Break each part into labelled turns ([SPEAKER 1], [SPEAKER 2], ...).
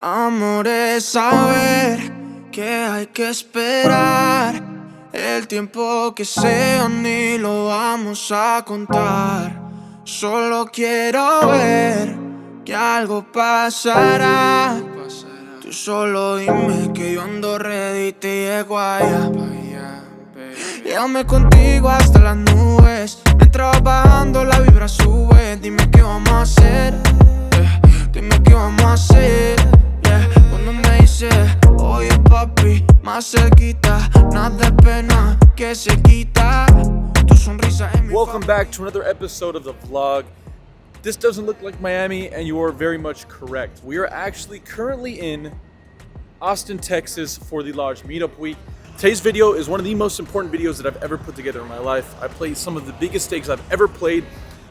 [SPEAKER 1] Amor es saber que hay que esperar el tiempo que sea, ni lo vamos a contar. Solo quiero ver que algo pasará. Tú solo dime que yo ando ready, te llego allá. Llévame contigo hasta las nubes. Mientras bajando la vibra sube. Dime qué vamos a hacer, dime qué vamos a hacer, Cuando me dice, oye papi, más cerquita, nada de pena que se quita. Tu sonrisa en mi
[SPEAKER 2] Welcome back to another episode of the vlog. This doesn't look like Miami, and you are very much correct. We are actually currently in Austin, Texas for the Lodge Meetup Week. Today's video is one of the most important videos that I've ever put together in my life. I played some of the biggest stakes I've ever played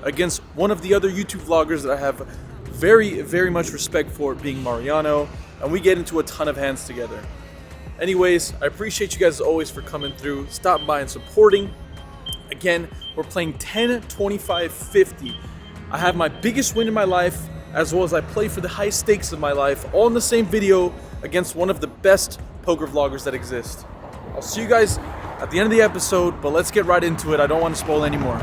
[SPEAKER 2] against one of the other YouTube vloggers that I have very much respect for, being Mariano, and we get into a ton of hands together. Anyways, I appreciate you guys as always for coming through, stopping by and supporting. Again, we're playing 10, 25, 50. I have my biggest win in my life, as well as I play for the high stakes of my life, all in the same video against one of the best poker vloggers that exist. I'll see you guys at the end of the episode, but let's get right into it. I don't want to spoil anymore.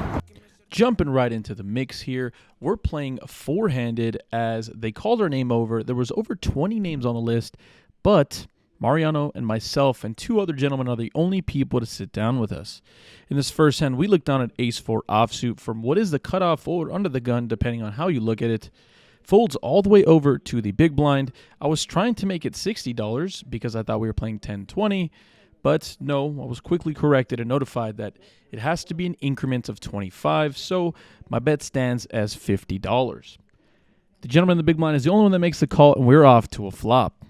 [SPEAKER 2] Jumping right into the mix here, we're playing four-handed as they called our name over. There was over 20 names on the list, but Mariano and myself and two other gentlemen are the only people to sit down with us. In this first hand, we looked down at ace-4 offsuit from what is the cutoff forward under the gun, depending on how you look at it. Folds all the way over to the big blind. I was trying to make it $60 because I thought we were playing 10-20, but no, I was quickly corrected and notified that it has to be an increment of 25, so my bet stands as $50. The gentleman in the big blind is the only one that makes the call, and we're off to a flop.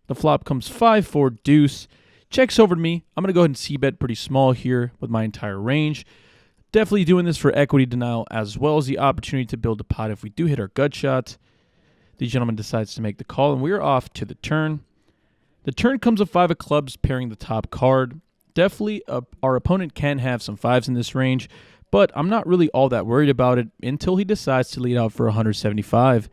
[SPEAKER 2] The flop comes 5-4 deuce, checks over to me. I'm going to go ahead and c-bet pretty small here with my entire range. Definitely doing this for equity denial as well as the opportunity to build a pot if we do hit our gut shot. The gentleman decides to make the call, and we're off to the turn. The turn comes a 5 of clubs pairing the top card. Definitely our opponent can have some 5s in this range, but I'm not really all that worried about it until he decides to lead out for 175.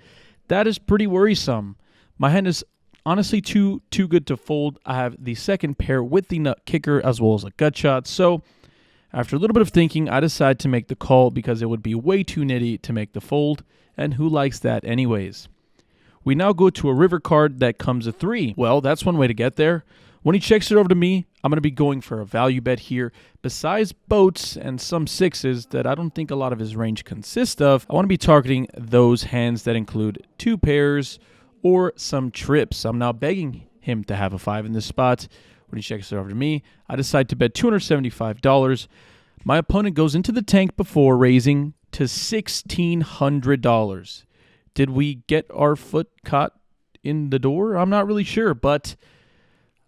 [SPEAKER 2] That is pretty worrisome. My hand is honestly too good to fold. I have the second pair with the nut kicker as well as a gut shot, so after a little bit of thinking, I decide to make the call because it would be way too nitty to make the fold, and who likes that anyways? We now go to a river card that comes a 3. Well, that's one way to get there. When he checks it over to me, I'm going to be going for a value bet here. Besides boats and some 6s that I don't think a lot of his range consists of, I want to be targeting those hands that include 2 pairs or some trips. I'm now begging him to have a 5 in this spot. When he checks it over to me, I decide to bet $275. My opponent goes into the tank before raising to $1,600. Did we get our foot caught in the door? I'm not really sure, but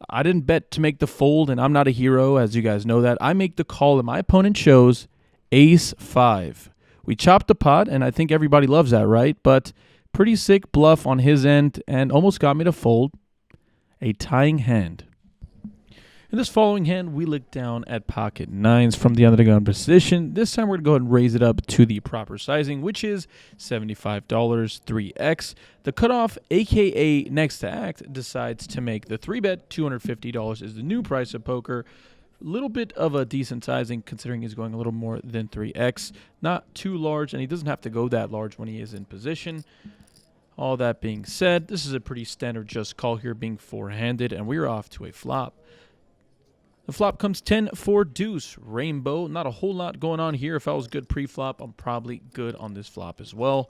[SPEAKER 2] I didn't bet to make the fold, and I'm not a hero, as you guys know that. I make the call, and my opponent shows ace-5. We chopped the pot, and I think everybody loves that, right? But pretty sick bluff on his end, and almost got me to fold a tying hand. In this following hand, we look down at pocket 9s from the under the gun position. This time, we're going to go ahead and raise it up to the proper sizing, which is $75, 3x. The cutoff, a.k.a. next to act, decides to make the 3-bet. $250 is the new price of poker. A little bit of a decent sizing, considering he's going a little more than 3x. Not too large, and he doesn't have to go that large when he is in position. All that being said, this is a pretty standard just call here, being four-handed, and we're off to a flop. The flop comes 10-4 deuce, rainbow. Not a whole lot going on here. If I was good pre-flop, I'm probably good on this flop as well.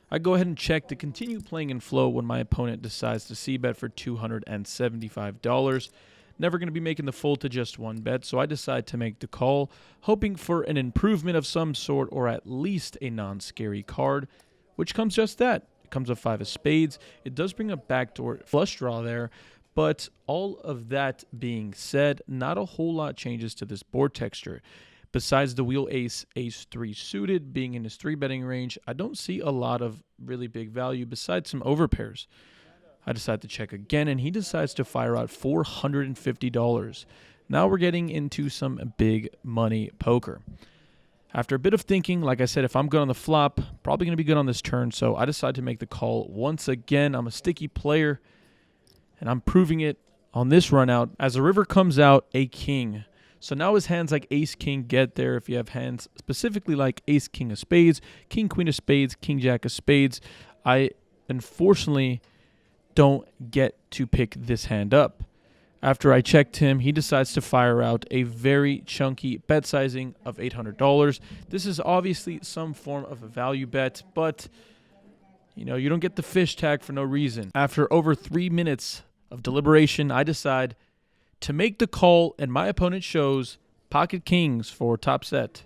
[SPEAKER 2] I go ahead and check to continue playing in flow when my opponent decides to c-bet for $275. Never going to be making the fold to just one bet, so I decide to make the call, hoping for an improvement of some sort or at least a non-scary card, which comes just that. It comes a 5 of spades. It does bring a backdoor flush draw there. But all of that being said, not a whole lot changes to this board texture. Besides the wheel ace, ace-3 suited being in his 3-betting range, I don't see a lot of really big value besides some overpairs. I decide to check again, and he decides to fire out $450. Now we're getting into some big money poker. After a bit of thinking, like I said, if I'm good on the flop, probably going to be good on this turn, so I decide to make the call once again. I'm a sticky player.
[SPEAKER 3] and I'm proving it on this run out. As the river comes out, a king. So now his hands like ace, king get there. If you have hands specifically like ace, king of spades, king, queen of spades, king, jack of spades, I unfortunately don't get to pick this hand up. After I checked him, he decides to fire out a very chunky bet sizing of $800. This is obviously some form of a value bet, but you know, you don't get the fish tag for no reason. After over 3 minutes of deliberation, I decide to make the call, and my opponent shows pocket kings for top set.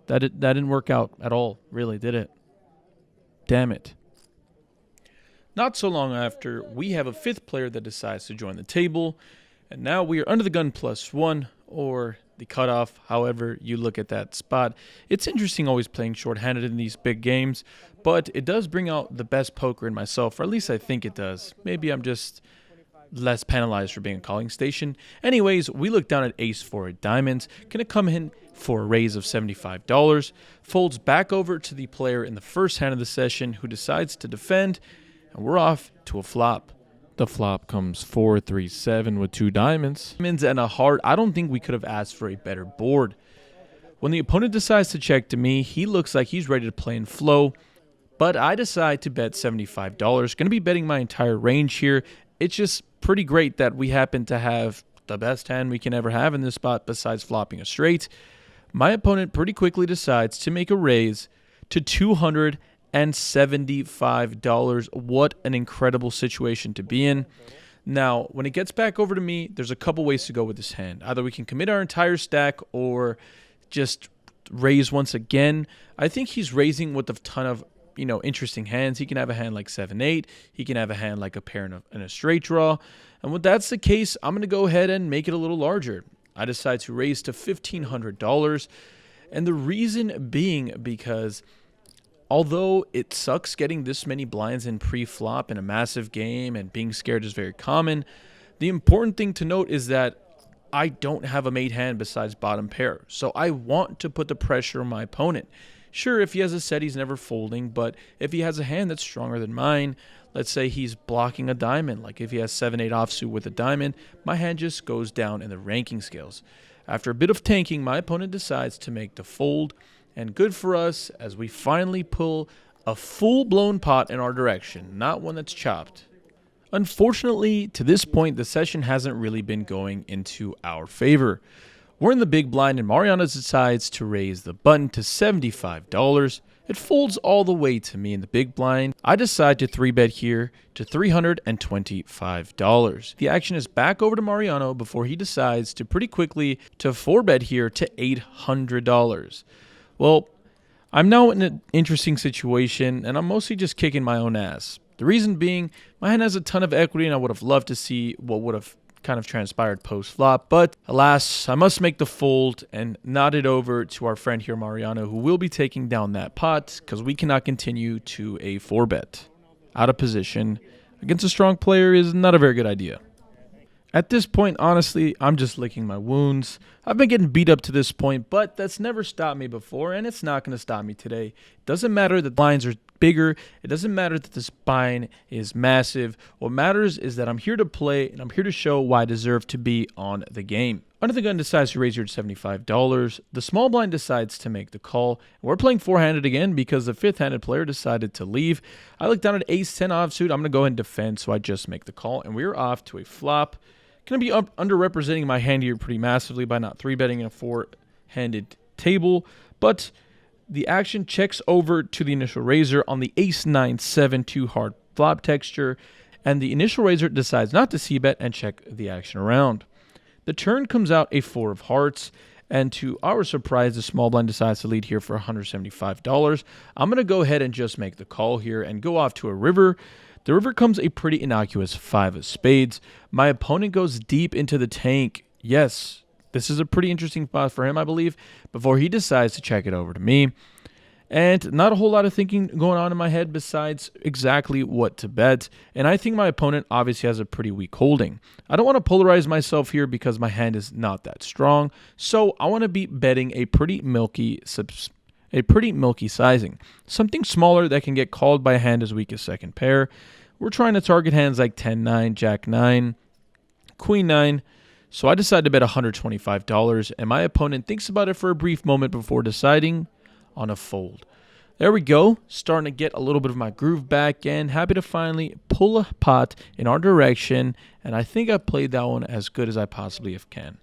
[SPEAKER 3] That didn't work out at all, really, did it? Damn it. Not so long after, we have a fifth player that decides to join the table, and now we are under the gun +1, or the cutoff, however you look at that spot. It's interesting always playing short-handed in these big games, but it does bring out the best poker in myself, or at least I think it does. Maybe I'm just less penalized for being a calling station. Anyways, we look down at ace-4 of diamonds. Gonna come in for a raise of $75. Folds back over to the player in the first hand of the session, who decides to defend, and we're off to a flop. The flop comes 4-3-7 with 2 diamonds. Diamonds and a heart. I don't think we could have asked for a better board. When the opponent decides to check to me, he looks like he's ready to play in flow, but I decide to bet $75. Going to be betting my entire range here. It's just pretty great that we happen to have the best hand we can ever have in this spot besides flopping a straight. My opponent pretty quickly decides to make a raise to $275. What an incredible situation to be in. Now, when it gets back over to me, there's a couple ways to go with this hand. Either we can commit our entire stack or just raise once again. I think he's raising with a ton of, you know, interesting hands. He can have a hand like 7-8. He can have a hand like a pair and a straight draw. And when that's the case, I'm going to go ahead and make it a little larger. I decide to raise to $1,500. And the reason being because although it sucks getting this many blinds in pre-flop in a massive game and being scared is very common, the important thing to note is that I don't have a made hand besides bottom pair. So I want to put the pressure on my opponent. Sure, if he has a set, he's never folding, but if he has a hand that's stronger than mine, let's say he's blocking a diamond, like if he has 7-8 offsuit with a diamond, my hand just goes down in the ranking scales. After a bit of tanking, my opponent decides to make the fold, and good for us as we finally pull a full-blown pot in our direction, not one that's chopped. Unfortunately, to this point, the session hasn't really been going into our favor. We're in the big blind, and Mariano decides to raise the button to $75. It folds all the way to me in the big blind. I decide to 3-bet here to $325. The action is back over to Mariano before he decides to pretty quickly to 4-bet here to $800. Well, I'm now in an interesting situation, and I'm mostly just kicking my own ass. The reason being, my hand has a ton of equity, and I would have loved to see what would have kind of transpired post-flop, but alas, I must make the fold and nod it over to our friend here, Mariano, who will be taking down that pot because we cannot continue to a 4-bet. Out of position against a strong player is not a very good idea. At this point, honestly, I'm just licking my wounds. I've been getting beat up to this point, but that's never stopped me before, and it's not going to stop me today. It doesn't matter that the lines are bigger. It doesn't matter that the spine is massive. What matters is that I'm here to play, and I'm here to show why I deserve to be on the game. Under the gun decides to raise here to $75. The small blind decides to make the call. We're playing four-handed again because the fifth-handed player decided to leave. I look down at ace-10 offsuit. I'm going to go ahead and defend, so I just make the call, and we're off to a flop. Going to be underrepresenting my hand here pretty massively by not 3-betting in a four-handed table, but the action checks over to the initial raiser on the ace-9-7 2-hard flop texture, and the initial raiser decides not to c-bet and check the action around. The turn comes out a 4 of hearts, and to our surprise, the small blind decides to lead here for $175. I'm going to go ahead and just make the call here and go off to a river. The river comes a pretty innocuous 5 of spades. My opponent goes deep into the tank. Yes, this is a pretty interesting spot for him, I believe, before he decides to check it over to me. And not a whole lot of thinking going on in my head besides exactly what to bet. And I think my opponent obviously has a pretty weak holding. I don't want to polarize myself here because my hand is not that strong. So I want to be betting a pretty milky sizing. Something smaller that can get called by a hand as weak as second pair. we're trying to target hands like 10-9, Jack-9, Queen-9. So I decided to bet $125, and my opponent thinks about it for a brief moment before deciding on a fold. There we go, starting to get a little bit of my groove back, and happy to finally pull a pot in our direction, and I think I played that one as good as I possibly can.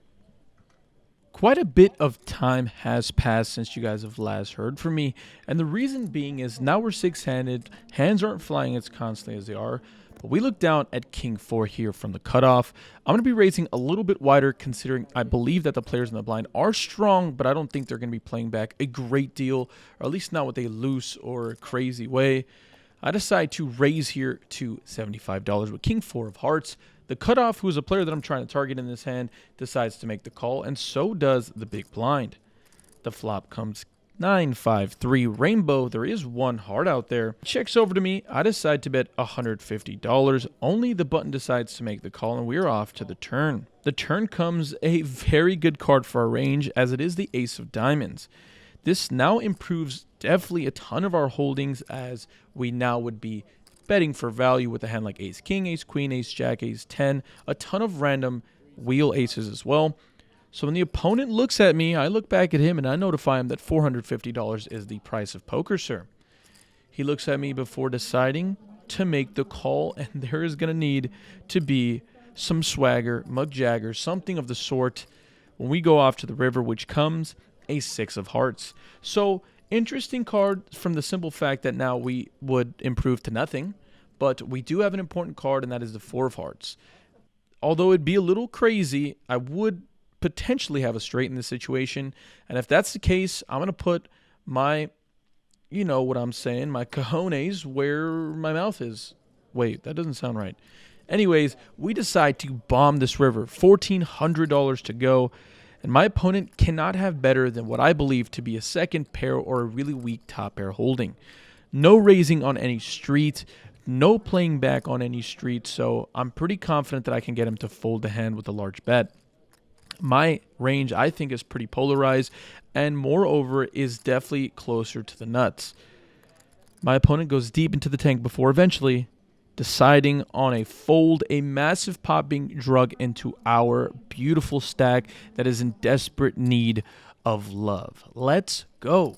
[SPEAKER 3] Quite a bit of time has passed since you guys have last heard from me, and the reason being is now we're six-handed, hands aren't flying as constantly as they are, but we look down at King 4 here from the cutoff. I'm going to be raising a little bit wider considering I believe that the players in the blind are strong, but I don't think they're going to be playing back a great deal, or at least not with a loose or crazy way. I decide to raise here to $75 with King 4 of hearts. The cutoff, who is a player that I'm trying to target in this hand, decides to make the call, and so does the big blind. The flop comes 9-5-3 rainbow. There is one heart out there. Checks over to me. I decide to bet $150. Only the button decides to make the call, and we're off to the turn. The turn comes a very good card for our range, as it is the ace of diamonds. This now improves definitely a ton of our holdings, as we now would be betting for value with a hand like ace king, ace queen, ace jack, ace 10, a ton of random wheel aces as well. So when the opponent looks at me, I look back at him and I notify him that $450 is the price of poker, sir. He looks at me before deciding to make the call, and there is going to need to be some swagger, mug jagger, something of the sort when we go off to the river, which comes a 6 of hearts. So interesting card from the simple fact that now we would improve to nothing, but we do have an important card, and that is the 4 of hearts. Although it'd be a little crazy, I would potentially have a straight in this situation, and if that's the case, I'm going to put my, you know what I'm saying, my cojones where my mouth is. Wait, that doesn't sound right. Anyways, we decide to bomb this river, $1,400 to go, and my opponent cannot have better than what I believe to be a second pair or a really weak top pair holding. No raising on any street, no playing back on any street, so I'm pretty confident that I can get him to fold the hand with a large bet. My range, I think, is pretty polarized, and moreover is definitely closer to the nuts. My opponent goes deep into the tank before eventually deciding on a fold, a massive pot being drug into our beautiful stack that is in desperate need of love. Let's go.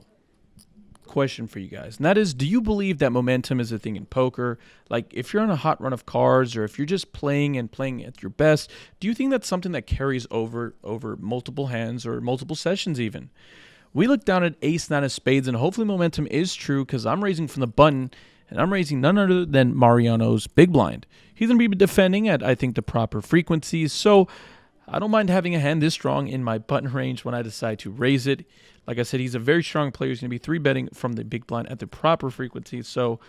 [SPEAKER 3] Question for you guys, and that is, do you believe that momentum is a thing in poker? Like, if you're on a hot run of cards, or if you're just playing at your best, do you think that's something that carries over multiple hands or multiple sessions even? We look down at ace 9 of spades, and hopefully momentum is true, because I'm raising from the button, and I'm raising none other than Mariano's big blind. He's going to be defending at, I think, the proper frequencies, so I don't mind having a hand this strong in my button range when I decide to raise it. Like I said, he's a very strong player. He's going to be 3-betting from the big blind at the proper frequency, so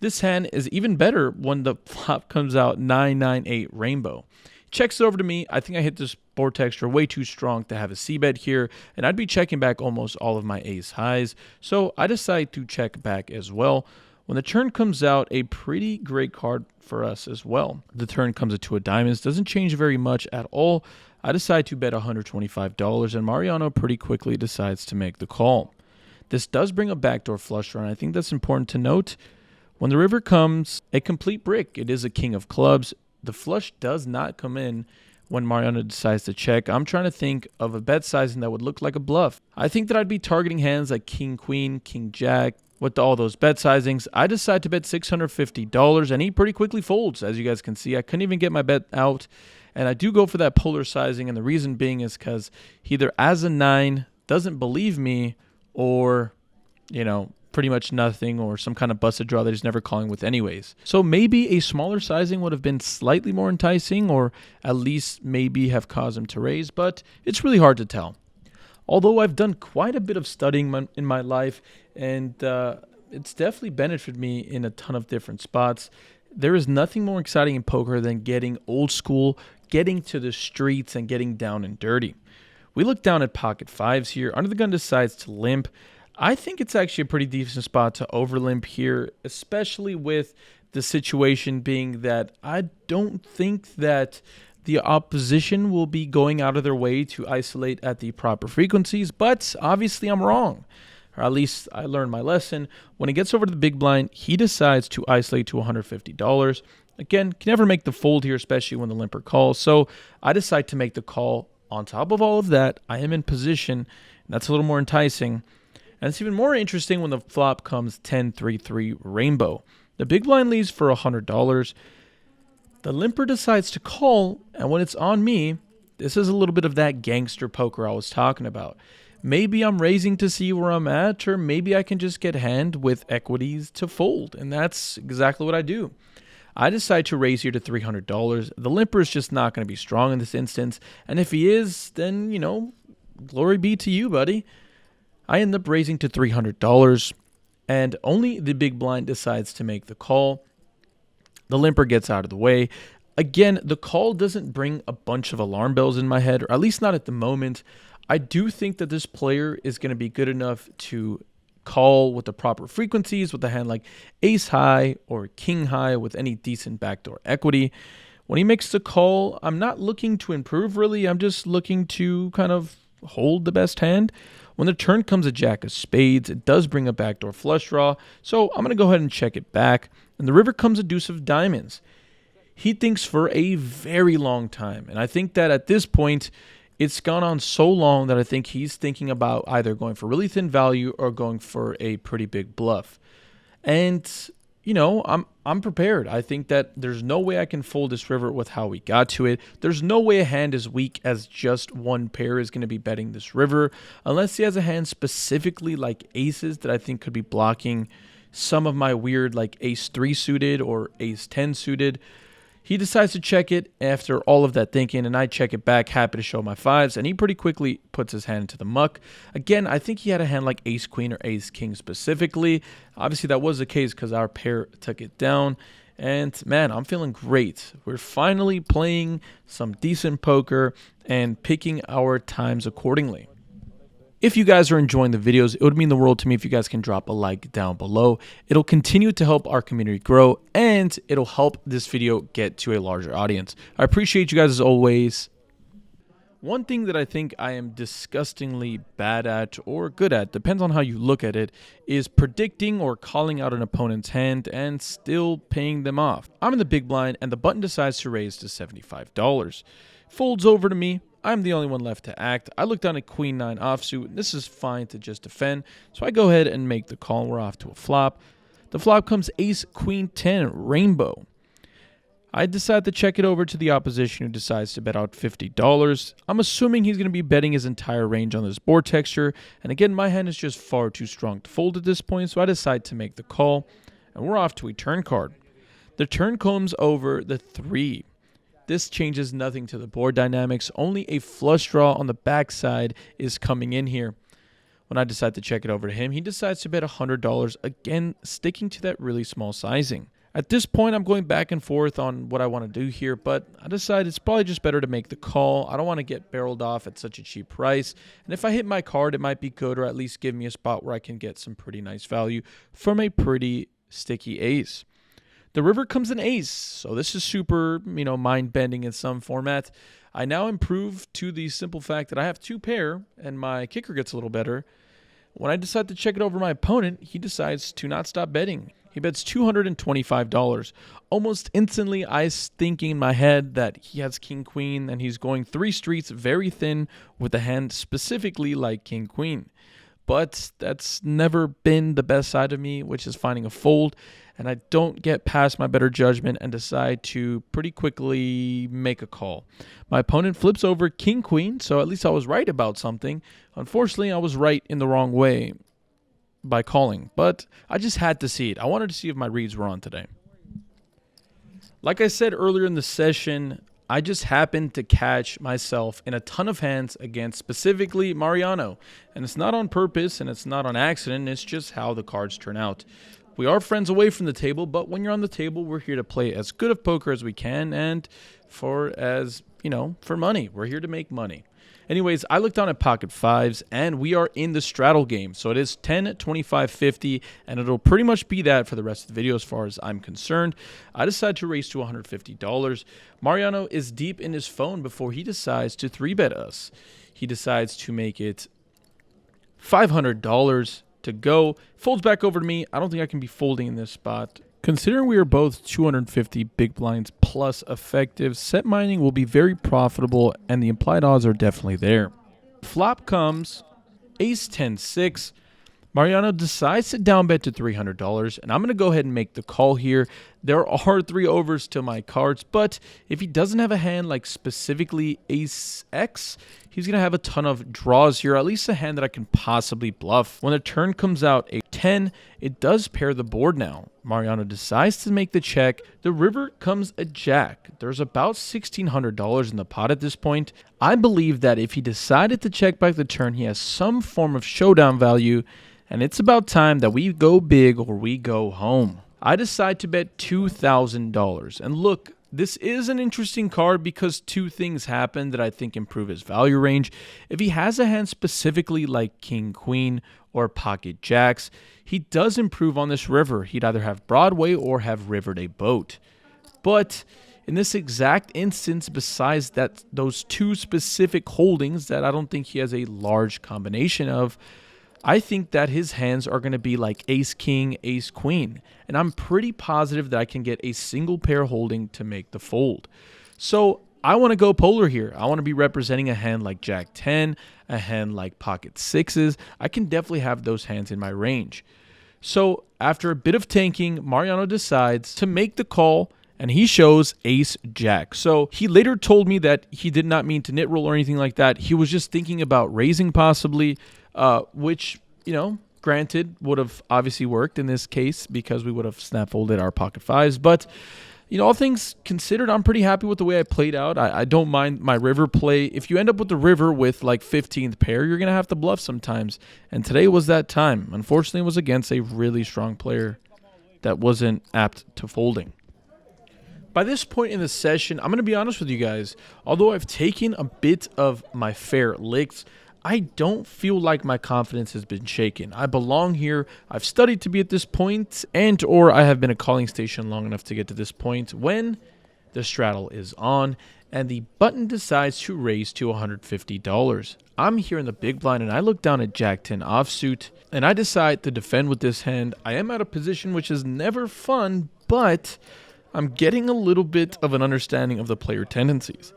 [SPEAKER 3] this hand is even better when the flop comes out 9-9-8 rainbow. Checks it over to me. I think I hit this board texture way too strong to have a c-bet here, and I'd be checking back almost all of my ace highs, so I decide to check back as well. When the turn comes out, a pretty great card for us as well. The turn comes at 2 of diamonds. Doesn't change very much at all. I decide to bet $125, and Mariano pretty quickly decides to make the call. This does bring a backdoor flush draw, and I think that's important to note. When the river comes, a complete brick. It is a king of clubs. The flush does not come in when Mariano decides to check. I'm trying to think of a bet sizing that would look like a bluff. I think that I'd be targeting hands like king queen, king jack. With all those bet sizings, I decide to bet $650, and he pretty quickly folds. As you guys can see, I couldn't even get my bet out, and I do go for that polar sizing, and the reason being is because he either as a 9 doesn't believe me, or, you know, pretty much nothing, or some kind of busted draw that he's never calling with anyways. So maybe a smaller sizing would have been slightly more enticing, or at least maybe have caused him to raise, but it's really hard to tell. Although I've done quite a bit of studying in my life, and it's definitely benefited me in a ton of different spots. There is nothing more exciting in poker than getting old school, getting to the streets, and getting down and dirty. We look down at pocket 5s here. Under the gun decides to limp. I think it's actually a pretty decent spot to overlimp here, especially with the situation being that I don't think that the opposition will be going out of their way to isolate at the proper frequencies, but obviously I'm wrong. or at least I learned my lesson. When he gets over to the big blind, he decides to isolate to $150. Again, can never make the fold here, especially when the limper calls. So I decide to make the call. On top of all of that, I am in position, and that's a little more enticing. And it's even more interesting when the flop comes 10-3-3 rainbow. The big blind leaves for $100. The limper decides to call, and when it's on me, this is a little bit of that gangster poker I was talking about. Maybe I'm raising to see where I'm at, or maybe I can just get hand with equities to fold, and that's exactly what I do. I decide to raise here to $300. The limper is just not going to be strong in this instance, and if he is, then, you know, glory be to you, buddy. I end up raising to $300, and only the big blind decides to make the call. The limper gets out of the way. Again, the call doesn't bring a bunch of alarm bells in my head, or at least not at the moment. I do think that this player is going to be good enough to call with the proper frequencies with a hand like ace high or king high with any decent backdoor equity. When he makes the call, I'm not looking to improve really. I'm just looking to kind of hold the best hand. When the turn comes a jack of spades, it does bring a backdoor flush draw. So I'm going to go ahead and check it back. And the river comes a deuce of diamonds. He thinks for a very long time. And I think that at this point, it's gone on so long that I think he's thinking about either going for really thin value or going for a pretty big bluff. And, you know, I'm prepared. I think that there's no way I can fold this river with how we got to it. There's no way a hand as weak as just one pair is going to be betting this river, unless he has a hand specifically like aces that I think could be blocking some of my weird like ace 3 suited or ace 10 suited. He decides to check it after all of that thinking, and I check it back, happy to show my fives, and he pretty quickly puts his hand into the muck. Again, I think he had a hand like ace-queen or ace-king specifically. Obviously, that was the case because our pair took it down, and man, I'm feeling great. We're finally playing some decent poker and picking our times accordingly. If you guys are enjoying the videos, it would mean the world to me if you guys can drop a like down below. It'll continue to help our community grow, and it'll help this video get to a larger audience. I appreciate you guys as always. One thing that I think I am disgustingly bad at or good at, depends on how you look at it, is predicting or calling out an opponent's hand and still paying them off. I'm in the big blind, and the button decides to raise to $75. Folds over to me. I'm the only one left to act. I look down at queen 9 offsuit, and this is fine to just defend. So I go ahead and make the call, and we're off to a flop. The flop comes ace queen 10 rainbow. I decide to check it over to the opposition, who decides to bet out $50. I'm assuming he's going to be betting his entire range on this board texture. And again, my hand is just far too strong to fold at this point, so I decide to make the call. And we're off to a turn card. The turn comes over the 3. This changes nothing to the board dynamics. Only a flush draw on the backside is coming in here. When I decide to check it over to him, he decides to bet $100, again sticking to that really small sizing. At this point, I'm going back and forth on what I want to do here, but I decide it's probably just better to make the call. I don't want to get barreled off at such a cheap price, and if I hit my card, it might be good, or at least give me a spot where I can get some pretty nice value from a pretty sticky ace. The river comes an ace, so this is super, mind-bending in some format. I now improve to the simple fact that I have 2 pair, and my kicker gets a little better. When I decide to check it over my opponent, he decides to not stop betting. He bets $225. Almost instantly, I was thinking in my head that he has king-queen, and he's going 3 streets very thin with a hand specifically like king-queen. But that's never been the best side of me, which is finding a fold. And I don't get past my better judgment and decide to pretty quickly make a call. My opponent flips over king-queen, so at least I was right about something. Unfortunately, I was right in the wrong way by calling, but I just had to see it. I wanted to see if my reads were on today. Like I said earlier in the session, I just happened to catch myself in a ton of hands against specifically Mariano. And it's not on purpose and it's not on accident. It's just how the cards turn out. We are friends away from the table, but when you're on the table, we're here to play as good of poker as we can. And for money, we're here to make money. Anyways, I looked down at pocket fives, and we are in the straddle game. So it is 10, 25, 50, and it'll pretty much be that for the rest of the video as far as I'm concerned. I decide to raise to $150. Mariano is deep in his phone before he decides to 3-bet us. He decides to make it $500, to go. Folds back over to me. I don't think I can be folding in this spot. Considering we are both 250 big blinds plus effective, set mining will be very profitable, and the implied odds are definitely there. Flop comes ace 10-6. Mariano decides to down bet to $300, and I'm going to go ahead and make the call here. There are 3 overs to my cards, but if he doesn't have a hand like specifically ace X, he's going to have a ton of draws here, at least a hand that I can possibly bluff. When the turn comes out a 10, it does pair the board now. Mariano decides to make the check. The river comes a jack. There's about $1,600 in the pot at this point. I believe that if he decided to check back the turn, he has some form of showdown value, and it's about time that we go big or we go home. I decide to bet $2,000. And look, this is an interesting card because 2 things happen that I think improve his value range. If he has a hand specifically like king, queen, or pocket jacks, he does improve on this river. He'd either have Broadway or have rivered a boat. But in this exact instance, besides that, those 2 specific holdings that I don't think he has a large combination of, I think that his hands are going to be like ace king, ace queen, and I'm pretty positive that I can get a single pair holding to make the fold. So I want to go polar here. I want to be representing a hand like jack 10, a hand like pocket 6s. I can definitely have those hands in my range. So after a bit of tanking, Mariano decides to make the call, and he shows ace jack. So he later told me that he did not mean to nit roll or anything like that. He was just thinking about raising possibly, which, you know, granted would have obviously worked in this case because we would have snap folded our pocket 5s. But, you know, all things considered, I'm pretty happy with the way I played out. I don't mind my river play. If you end up with the river with like 15th pair, you're going to have to bluff sometimes. And today was that time. Unfortunately, it was against a really strong player that wasn't apt to folding. By this point in the session, I'm going to be honest with you guys. Although I've taken a bit of my fair licks, I don't feel like my confidence has been shaken. I belong here. I've studied to be at this point, and or I have been a calling station long enough to get to this point when the straddle is on and the button decides to raise to $150. I'm here in the big blind and I look down at jack 10 offsuit and I decide to defend with this hand. I am out of position, which is never fun, but I'm getting a little bit of an understanding of the player tendencies.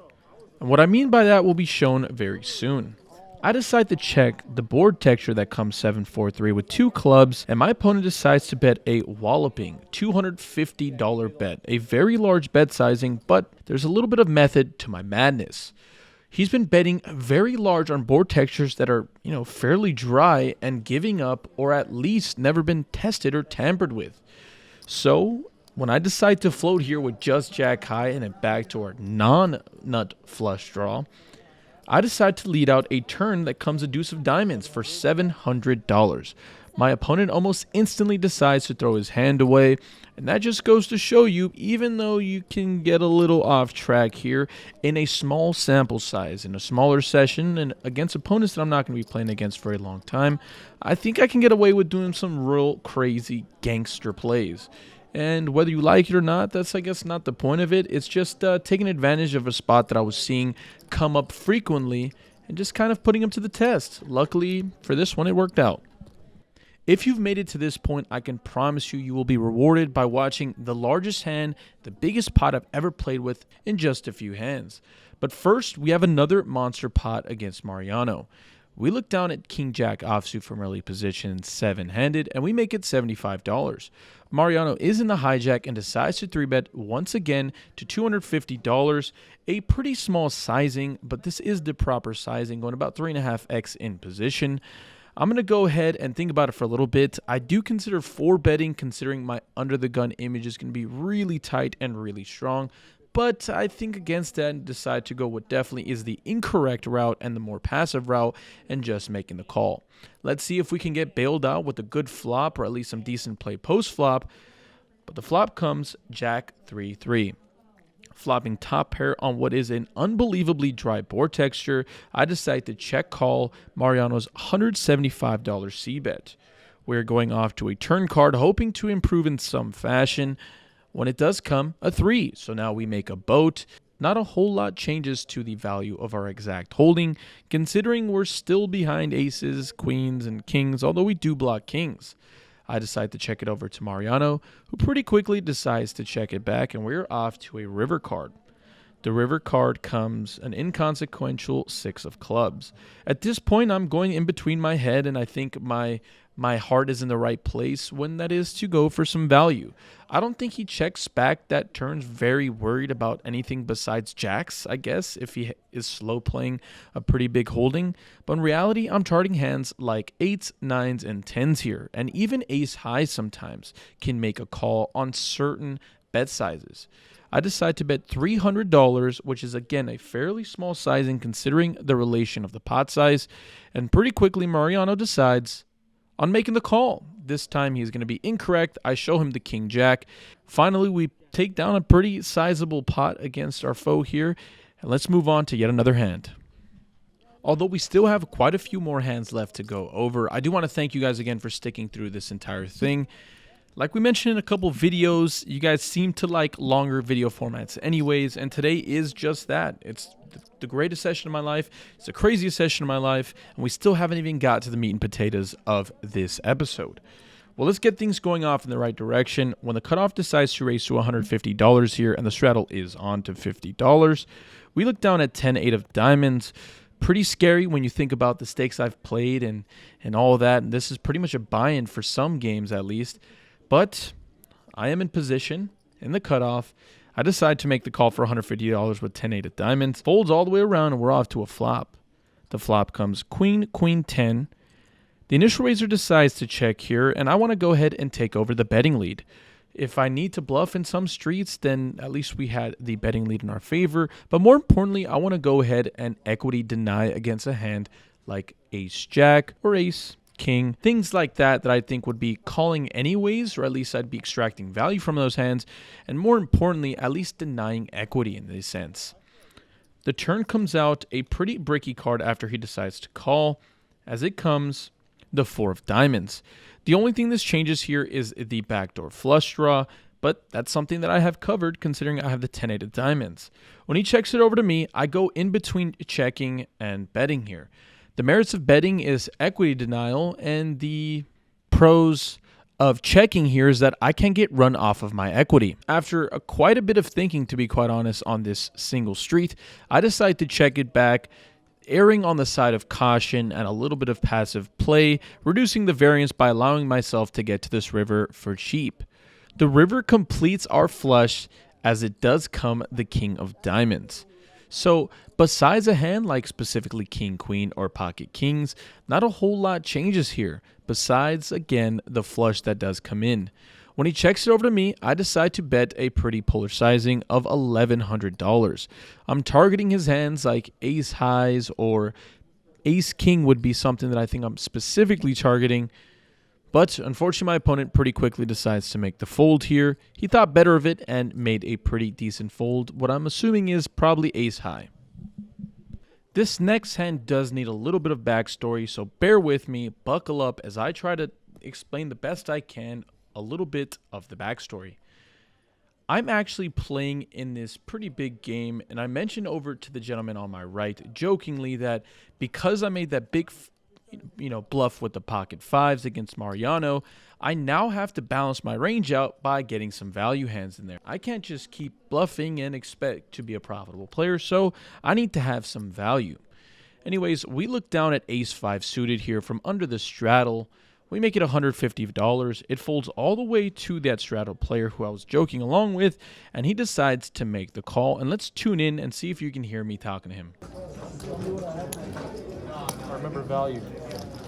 [SPEAKER 3] And what I mean by that will be shown very soon. I decide to check the board texture that comes 7-4-3 with 2 clubs, and my opponent decides to bet a walloping $250 bet. A very large bet sizing, but there's a little bit of method to my madness. He's been betting very large on board textures that are, you know, fairly dry and giving up or at least never been tested or tampered with. So when I decide to float here with just jack high and a backdoor non-nut flush draw, I decide to lead out a turn that comes a deuce of diamonds for $700. My opponent almost instantly decides to throw his hand away, and that just goes to show you, even though you can get a little off track here in a small sample size, in a smaller session, and against opponents that I'm not going to be playing against for a long time, I think I can get away with doing some real crazy gangster plays. And whether you like it or not, that's, I guess, not the point of it. It's just taking advantage of a spot that I was seeing come up frequently and just kind of putting them to the test. Luckily, for this one, it worked out. If you've made it to this point, I can promise you, you will be rewarded by watching the largest hand, the biggest pot I've ever played with in just a few hands. But first, we have another monster pot against Mariano. We look down at King Jack offsuit from early position 7-handed, and we make it $75. Mariano is in the hijack and decides to 3-bet once again to $250. A pretty small sizing, but this is the proper sizing, going about 3.5x in position. I'm going to go ahead and think about it for a little bit. I do consider 4-betting, considering my under-the-gun image is going to be really tight and really strong. But I think against that and decide to go what definitely is the incorrect route and the more passive route and just making the call. Let's see if we can get bailed out with a good flop or at least some decent play post-flop. But the flop comes Jack 3-3. Flopping top pair on what is an unbelievably dry board texture, I decide to check call Mariano's $175 c-bet. We're going off to a turn card, hoping to improve in some fashion. When it does come, a 3. So now we make a boat. not a whole lot changes to the value of our exact holding, considering we're still behind aces, queens, and kings, although we do block kings. I decide to check it over to Mariano, who pretty quickly decides to check it back, and we're off to a river card. The river card comes an inconsequential 6 of clubs. At this point, I'm going in between my head, and I think my heart is in the right place when that is to go for some value. I don't think he checks back that turn's very worried about anything besides jacks, I guess, if he is slow playing a pretty big holding. But in reality, I'm charting hands like 8s, 9s, and 10s here, and even ace high sometimes can make a call on certain bet sizes. I decide to bet $300, which is again a fairly small sizing considering the relation of the pot size, and pretty quickly Mariano decides on making the call. This time he's going to be incorrect. I show him the king jack. Finally, we take down a pretty sizable pot against our foe here, and let's move on to yet another hand. Although we still have quite a few more hands left to go over, I do want to thank you guys again for sticking through this entire thing. Like we mentioned in a couple videos, you guys seem to like longer video formats anyways, and today is just that. It's the greatest session of my life. It's the craziest session of my life, and we still haven't even got to the meat and potatoes of this episode. Well, let's get things going off in the right direction. When the cutoff decides to raise to $150 here, and the straddle is on to $50, we look down at 10-8 of diamonds. Pretty scary when you think about the stakes I've played and all that, and this is pretty much a buy-in for some games at least. But I am in position in the cutoff. I decide to make the call for $150 with 10-8 of diamonds. Folds all the way around, and we're off to a flop. The flop comes queen, queen, 10. The initial raiser decides to check here, and I want to go ahead and take over the betting lead. If I need to bluff in some streets, then at least we had the betting lead in our favor. But more importantly, I want to go ahead and equity deny against a hand like ace-jack or ace king, things like that I think would be calling anyways, or at least I'd be extracting value from those hands, and more importantly, at least denying equity in this sense. The turn comes out a pretty bricky card after he decides to call. As it comes, the 4 of diamonds. The only thing this changes here is the backdoor flush draw, but that's something that I have covered considering I have the 10-8 of diamonds. When he checks it over to me, I go in between checking and betting here. The merits of betting is equity denial, and the pros of checking here is that I can get run off of my equity. After quite a bit of thinking, to be quite honest, on this single street, I decide to check it back, erring on the side of caution and a little bit of passive play, reducing the variance by allowing myself to get to this river for cheap. The river completes our flush as it does come the king of diamonds. So besides a hand like specifically king, queen, or pocket kings, not a whole lot changes here, besides, again, the flush that does come in. When he checks it over to me, I decide to bet a pretty polar sizing of $1,100. I'm targeting his hands like ace highs or ace king would be something that I think I'm specifically targeting. But unfortunately, my opponent pretty quickly decides to make the fold here. He thought better of it and made a pretty decent fold. What I'm assuming is probably ace high. This next hand does need a little bit of backstory, so bear with me, buckle up as I try to explain the best I can a little bit of the backstory. I'm actually playing in this pretty big game, and I mentioned over to the gentleman on my right jokingly that because I made that big bluff with the pocket 5s against Mariano, I now have to balance my range out by getting some value hands in there. I can't just keep bluffing and expect to be a profitable player, so I need to have some value. Anyways, we look down at ace 5 suited here from under the straddle. We make it $150. It folds all the way to that straddle player who I was joking along with, and he decides to make the call. And let's tune in and see if you can hear me talking to him. I remember value.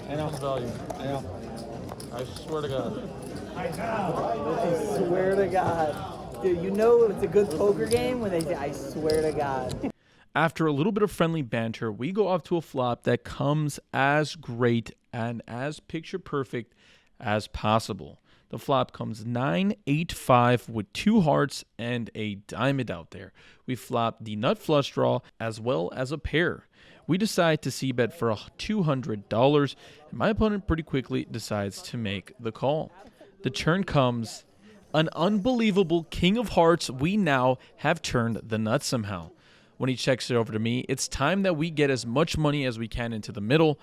[SPEAKER 3] I know. Value. I know. I swear to God.
[SPEAKER 4] I know. I swear to God. Dude, you know it's a good poker game when they say, I swear to God.
[SPEAKER 3] After a little bit of friendly banter, we go off to a flop that comes as great and as picture perfect as possible. The flop comes 9-8-5 with 2 hearts and a diamond out there. We flop the nut flush draw as well as a pair. We decide to c-bet for $200, and my opponent pretty quickly decides to make the call. The turn comes, an unbelievable king of hearts. We now have turned the nuts somehow. when he checks it over to me. It's time that we get as much money as we can into the middle.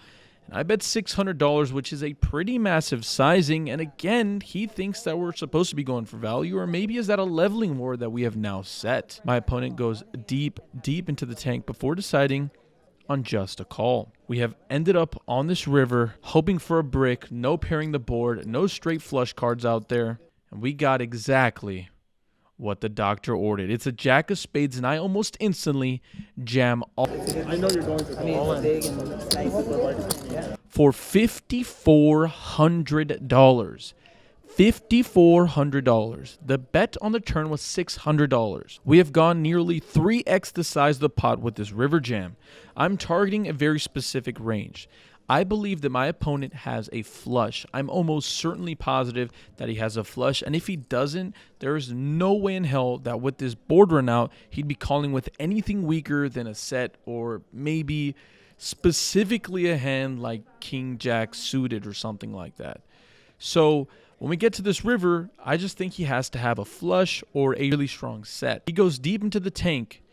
[SPEAKER 3] And I bet $600, which is a pretty massive sizing. And again, he thinks that we're supposed to be going for value, or maybe is that a leveling war that we have now set. My opponent goes deep into the tank before deciding on just a call. We have ended up on this river, hoping for a brick, no pairing the board, no straight flush cards out there. And we got exactly what the doctor ordered. It's a jack of spades, and I almost instantly jam all.
[SPEAKER 2] I know you're going to go all in.
[SPEAKER 4] Big and it's nice. Yeah.
[SPEAKER 3] For $5,400. $5,400. The bet on the turn was $600. We have gone nearly 3x the size of the pot with this river jam. I'm targeting a very specific range. I believe that my opponent has a flush. I'm almost certainly positive that he has a flush, and if he doesn't, there is no way in hell that with this board run out, he'd be calling with anything weaker than a set, or maybe specifically a hand like King Jack suited or something like that. So when we get to this river, I just think he has to have a flush or a really strong set. He goes deep into the tank,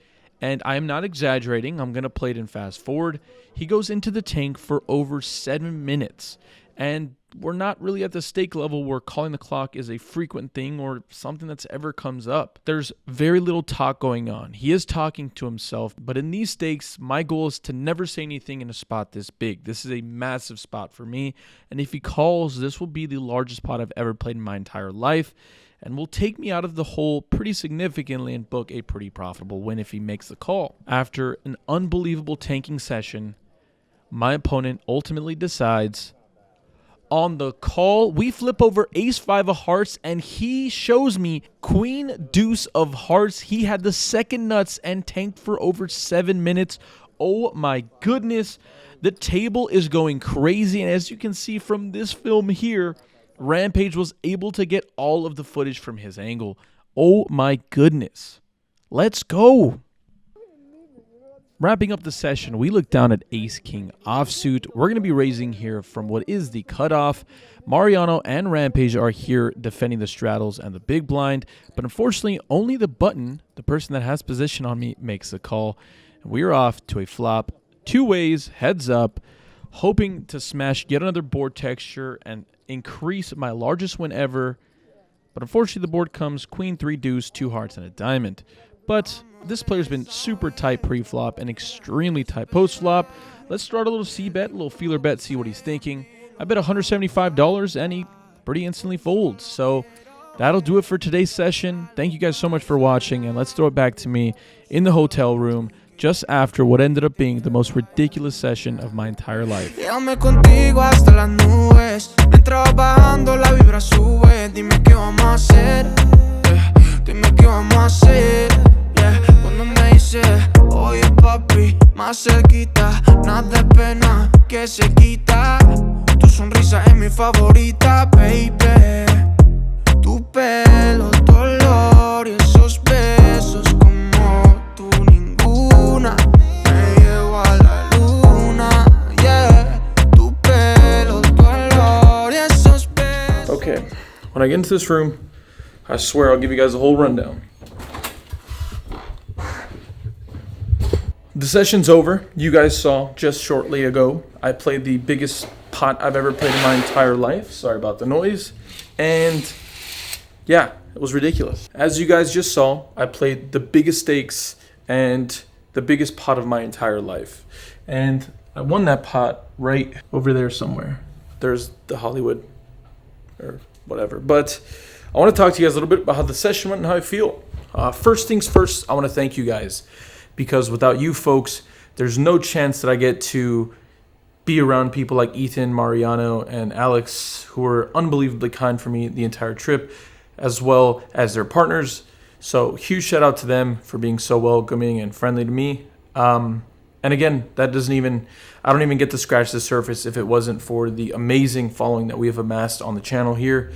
[SPEAKER 3] and I am not exaggerating. I'm going to play it in fast forward. He goes into the tank for over 7 minutes. And we're not really at the stake level where calling the clock is a frequent thing or something that's ever comes up. There's very little talk going on. He is talking to himself, but in these stakes, my goal is to never say anything in a spot this big. This is a massive spot for me, and if he calls, this will be the largest pot I've ever played in my entire life, and will take me out of the hole pretty significantly and book a pretty profitable win if he makes the call. After an unbelievable tanking session, my opponent ultimately decides on the call. We flip over ace-5 of hearts, and he shows me queen deuce of hearts. He had the second nuts and tanked for over 7 minutes. Oh my goodness. The table is going crazy, and as you can see from this film here, Rampage was able to get all of the footage from his angle. Oh my goodness. Let's go. Wrapping up the session, we look down at ace-king offsuit. We're going to be raising here from what is the cutoff. Mariano and Rampage are here defending the straddles and the big blind, but unfortunately, only the button, the person that has position on me, makes the call. And we are off to a flop, 2 ways, heads up, hoping to smash yet another board texture and increase my largest win ever. But unfortunately, the board comes queen, 3 deuce, 2 hearts, and a diamond. But this player's been super tight pre-flop and extremely tight post-flop. Let's start a little C-bet, a little feeler bet, see what he's thinking. I bet $175, and he pretty instantly folds. So that'll do it for today's session. Thank you guys so much for watching, and let's throw it back to me in the hotel room just after what ended up being the most ridiculous session of my entire life.
[SPEAKER 1] Llévame contigo hasta las nubes. Mientras bajando la vibra sube. Dime qué vamos a hacer. Dime qué vamos a hacer. Cuando me dice, oye papi, más cerquita. Nada de pena que se quita. Tu sonrisa es mi favorita, baby. Tu pelo, tu olor y esos besos como tú ninguna. Me llevo a la luna, yeah. Tu pelo, tu olor y esos besos.
[SPEAKER 2] Okay, when I get into this room, I swear I'll give you guys a whole rundown. The session's over. You guys saw just shortly ago, I played the biggest pot I've ever played in my entire life. Sorry about the noise. And yeah, it was ridiculous. As you guys just saw, I played the biggest stakes and the biggest pot of my entire life. And I won that pot right over there somewhere. There's the Hollywood or whatever. But I want to talk to you guys a little bit about how the session went and how I feel. First things first, I want to thank you guys. Because without you folks, there's no chance that I get to be around people like Ethan, Mariano, and Alex, who were unbelievably kind for me the entire trip, as well as their partners. So huge shout out to them for being so welcoming and friendly to me. And again, I don't even get to scratch the surface if it wasn't for the amazing following that we have amassed on the channel here.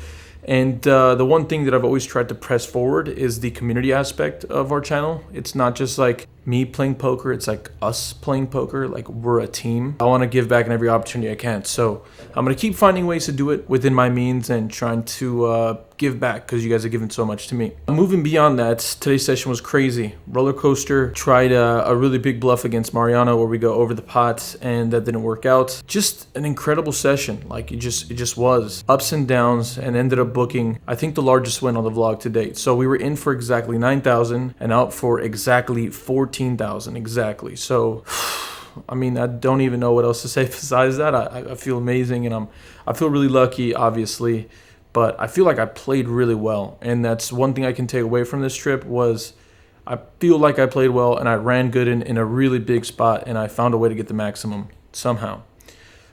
[SPEAKER 2] And the one thing that I've always tried to press forward is the community aspect of our channel. It's not just like
[SPEAKER 3] me playing poker. It's like us playing poker. Like, we're a team. I want to give back in every opportunity I can. So I'm going to keep finding ways to do it within my means and trying to give back because you guys have given so much to me. Moving beyond that, today's session was crazy. Roller coaster. Tried a really big bluff against Mariano where we go over the pot, and that didn't work out. Just an incredible session. Like, it just was. Ups and downs, and ended up booking, I think, the largest win on the vlog to date. So we were in for exactly 9,000 and out for exactly 14,000 exactly. So I mean, I don't even know what else to say besides that. I feel amazing, and I feel really lucky, obviously, but I feel like I played really well, and that's one thing I can take away from this trip was I feel like I played well, and I ran good in a really big spot, and I found a way to get the maximum somehow.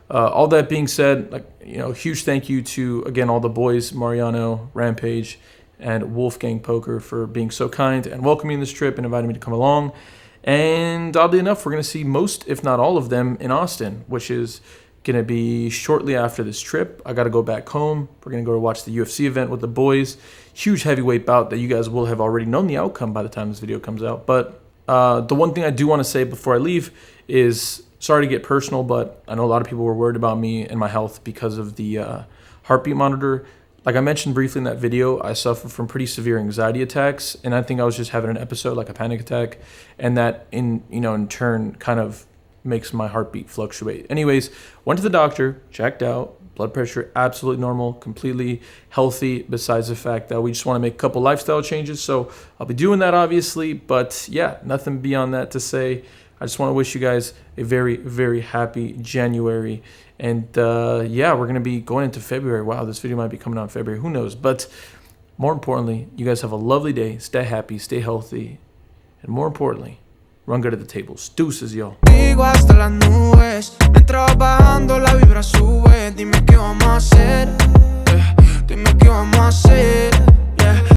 [SPEAKER 3] All that being said, like, you know, huge thank you to, again, all the boys, Mariano, Rampage, and Wolfgang Poker for being so kind and welcoming this trip and inviting me to come along. And oddly enough, we're going to see most, if not all of them, in Austin, which is going to be shortly after this trip. I got to go back home. We're going to go to watch the UFC event with the boys. Huge heavyweight bout that you guys will have already known the outcome by the time this video comes out. But the one thing I do want to say before I leave is, sorry to get personal, but I know a lot of people were worried about me and my health because of the heartbeat monitor. Like I mentioned briefly in that video, I suffer from pretty severe anxiety attacks, and I think I was just having an episode, like a panic attack, and that in turn kind of makes my heartbeat fluctuate. Anyways, went to the doctor, checked out, blood pressure absolutely normal, completely healthy, besides the fact that we just want to make a couple lifestyle changes. So I'll be doing that, obviously, but yeah, nothing beyond that to say. I just want to wish you guys a very, very happy January. And yeah, we're going to be going into February. Wow, this video might be coming out in February. Who knows? But more importantly, you guys have a lovely day. Stay happy, stay healthy. And more importantly, run good at the tables. Deuces, y'all.
[SPEAKER 1] Digo hasta las nubes, mientras bajando la vibra sube. Dime qué vamos a hacer, dime qué vamos a hacer.